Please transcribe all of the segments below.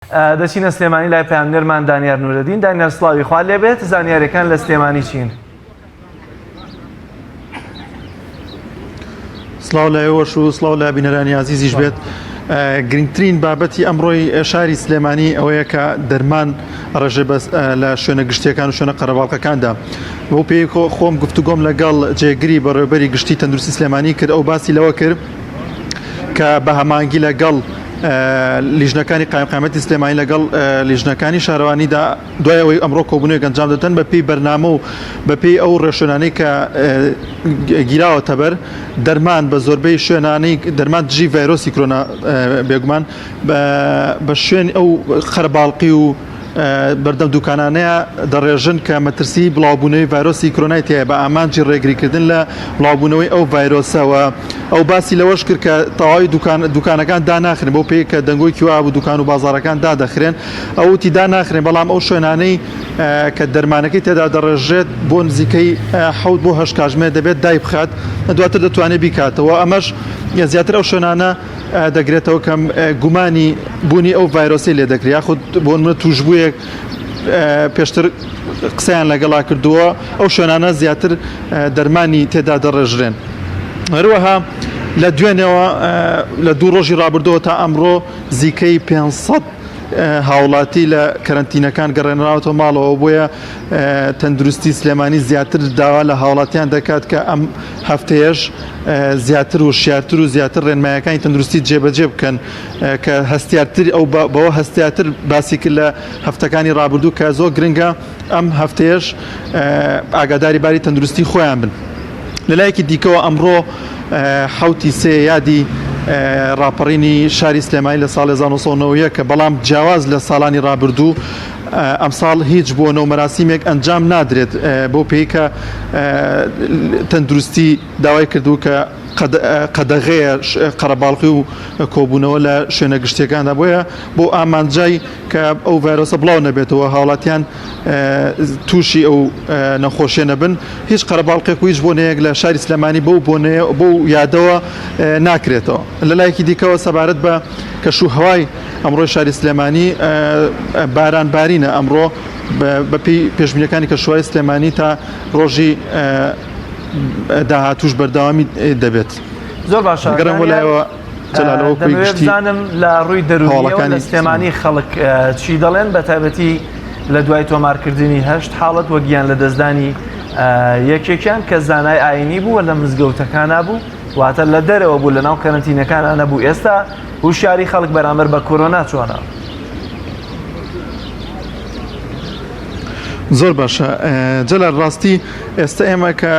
دەچینە سلێمانی لای پەیامبەرمان دانیار نورەدین. دانیار سڵاوی خوا لێبێت، زانیاریەکان لە سلێمانی چین؟ سڵاو لایەوەش و سڵاو لە بینەرانی عزیزیش بێت. گرنگترین بابەتی ئەمڕۆی شاری سلێمانی ئەوەیە کە دەرمان ڕێژێ لە شوێنە گشتیەکان و شوێنە قەرەباڵغەکاندا. بۆ پێی خۆم گفتوگۆم لەگەڵ جێگری بەڕێوەبەری گشتی تەندروستی سلێمانی کرد، ئەو باسی لەوە کرد کە بە هەمانگی لەگەڵ لیژنەکانی قایمقامەتی سلێمانی لەگەڵ لیژنەکانی شارەوانیدا دوای ئەوەی ئەمڕۆ کۆبوونەوەی گەنجام دەدەن بە پێی بەرنامە و بە پێی ئەو ڕێشێنانەی کە گیراوەتە بەر دەرمان بە زۆربەی شوێنانەی دەرمان دژی ڤایرۆسی کۆرۆنا بێگومان بە شوێن ئەو قەرەباڵغی و بەردەم دوکانانەیە دەڕێژن کە مەترسی بڵاوبوونەوەی ڤایرۆسی کۆرۆنای تێیە بە ئامانجی ڕێگریکردن لە بڵاوبوونەوەی ئەو ڤایرۆسەوە. ئەو باسی لەوەش کرد کە تەواوی دوکانەکان داناخرێن بۆ پێی کە دەنگۆی کیوا بوو دوکان و بازارەکان دادەخرێن، ئەوتی داناخرێن، بەڵام ئەو شوێنانەی کە دەرمانەکەی تێدا دەڕێژێت بۆ نزیکەی 7 بۆ 8 کاتژمێر دەبێت دای بخات، دواتر دەتوانێت بیکاتەوە. ئەمەش زیاتر ئەو شوێنانە دەگرێتەوە کەم گومانی بوونی ئەو ڤایرۆسی لێ دەکرێت، یاخود بۆ منە توشبوویەک پێشتر قسەیان لەگەڵا کردووە، ئەو شوێنانە زیاتر دەرمانی تێدا دەڕێژرێن. هەروەها لە دوێنەوە لە 2 ڕۆژی ڕابردەوە تا ئەمڕۆ زیکەی 500 هاوڵاتی لە کەرەنتینەکان گەڕێنراوەتەوە ماڵەوە، بۆیە تەندروستی سلێمانی زیاتر داوا لە هاوڵاتیان دەکات کە ئەم هەفتەیەش زیاتر و شیارتر و زیاتر ڕێنمایەکانی تەندروستی جێبەجێ بکەن کە هەستیارتر ئەو بەوە هەستیارتر باسی کرد لە هەفتەکانی ڕابردوو کە زۆر گرنگە ئەم هەفتەیەش ئاگاداری باری تەندروستی خۆیان بن. لەلایەکی دیکەوە ئەمڕۆ 7 سێ یادی ڕاپەڕینی شاری سلێمانی لە ساڵی 1990 کە بەڵام جیاواز لە ساڵانی ڕابردوو ئەمساڵ هیچ بۆ نەو مەراسیمێک ئەنجام نادرێت بۆ پێی کە تەندروستی داوای کردو کە قەدەغەیە قەرەباڵغی و کۆبوونەوە لە شوێنە گشتیەکاندا، بۆیە بۆ ئامانجای کە ئەو ڤایرۆسە بڵاو نەبێتەوە هاوڵاتیان تووشی ئەو نەخۆشیە نەبن، هیچ قەرەباڵغێک و هیچ بۆنەیەک لە شاری سلێمانی بۆ یادەوە ناکرێتەوە. لەلایەکی دیکەوە سەبارەت بە کەشوهەوای ئەمڕۆی شاری سلێمانی بارانبارینە ئەمڕۆ بە پێی پێشبینیەکانی کەشوهەوای سلێمانی تا ڕۆژی داهاتوش بەردەوامی دەبێت. زۆر باشە. گەرمەوەلایەوە بزانم لە ڕووی دەروونیەوە لە سلێمانی خەڵک چی دەڵێن، بە تایبەتی لە دوای تۆمارکردنی 8 حاڵەت وەگیان لە دەستدانی یەکێکیان کە زانای ئاینی بوو لە مزگەوتەکانە بوو، واتە لە دەرەوە بوو لە ناو کەرەنتینەکانە نەبوو. ئێستا هوشیاری خەڵک بەرامبەر بە کۆرۆنا چۆنە؟ زۆر باشە. جەلال ڕاستی ئێستا ئێمە کە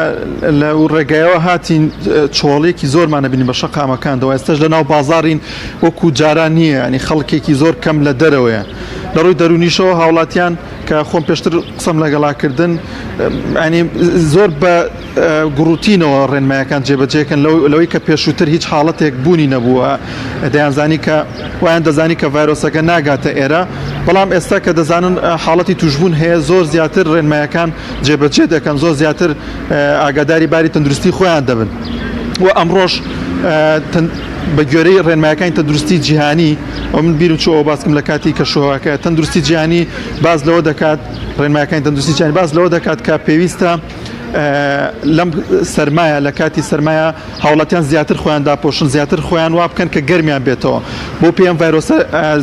لە ڕێگایەوە هاتین چۆڵێکی زۆرمانە بینین بە شەقامەکاندەوە، ئێستاش لە ناو بازارین وەکو جاران نییە، ینی خەڵکێکی زۆر کەم لە دەرەوەیە. لە ڕووی دەرونیشەوە هاوڵاتیان کە خۆم پێشتر قسەم لەگەڵاکردن ینی زۆر بە گوڕوتینەوە ڕێنمایەکان جێبەجێکن لەوەی کە پێشووتر هیچ حاڵەتێک بوونی نەبووە، دەیانزانی کە وایان دەزانی کە ڤایرۆسەکە ناگاتە ئێرە، بەڵام ئێستا کە دەزانن حاڵەتی توشبوون هەیە زۆر زیاتر ڕێنمایەکان جێبەجێ دەکەن، زۆر زیاتر ئاگاداری باری تەندروستی خۆیان دەبن. و ئەمڕۆژ بە گوێرەی ڕێنمایەکانی تەندروستی جیهانی، ئەو من بیرم چۆ باسکم لە کاتی کەشوهەوەکە تەندروستی جیهانی باز لەوە دەکات، ڕێنمایەکانی تەندروستی جیهانی باز لەوە دەکات کە پێویستە لەم سەرمایە لە کاتی سەرمایە هاوڵاتیان زیاتر خۆیان داپۆشن، زیاتر خۆیان وا بکەن کە گەرمیان بێتەوە، بۆ پێم ڤایرۆسە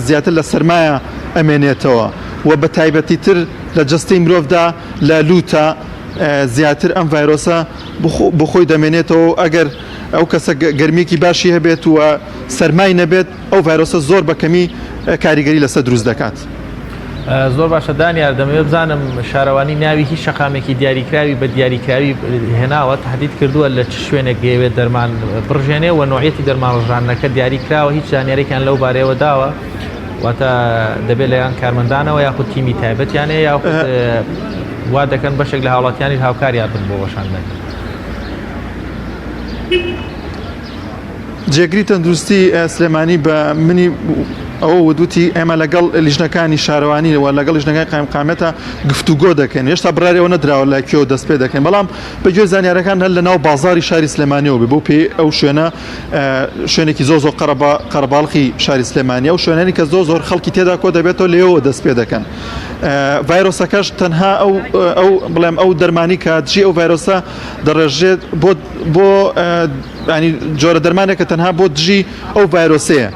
زیاتر لە سەرمایە ئەمێنێتەوە و بە تایبەتی تر لە جەستەی مرۆڤدا لە لوتە زیاتر ئەم ڤایرۆسە بخۆی دەمێنێتەوە. ئەگەر ئەو کەسە گەرمیێکی باشی هەبێت و سەرمای نەبێت، ئەو ڤایرۆسە زۆر بەکەمی کاریگەری لەسەر دروست دەکات. زۆر باشە. دانیار دەمەوێت بزانم شارەوانی ناوی هیچ شەقامێکی دیاریکراوی بە دیاریکراوی هێناوە، تهدید کردووە لە چ شوێنێک گەیەوێت دەرمان بڕژێنێ و نوعەتی دەرمان ڕژانەکە دیاریکراوە، هیچ زانیاریان لەو بارەیەوە داوە، واتە دەبێت لەیان کارمەندانەوە یاخود تیمی تایبەتیانێ یاخود وا دەکەن بەشێک لە هاوڵاتیانی هاوکاریان بن بۆ وەشاندن. جێگری تەندروستی سلێمانی بە منی ئەو ودوتی ئێمە لەگەڵ لیژنەکانی شارەوانی و لەگەڵ لیژنەکانی قایمقامەتە گفتوگۆ دەکەن هێشتا بڕارەوە نەدراوە لای کێوە دەست پێ دەکەن بەڵام بەگوێ زانیارەکان هەر لە ناو بازاری شاری سلێمانیەوە بێ بۆ پێی ئەو شوێنە شوێنێکی زۆر قەرەباڵقی شاری سلێمانیە و شوێنانی کە زۆر خەڵکی تێدا کۆ دەبێتەوە لێەوە دەست پێ دەکەن ڤایرۆسەکەش تەنها بڵێم ئەو دەرمانی کە دژی ئەو ڤایرۆسە دەڕێژێت بۆ ینی جۆرە دەرمانێکە تەنها بۆ دژی ئەو ڤایرۆسەیە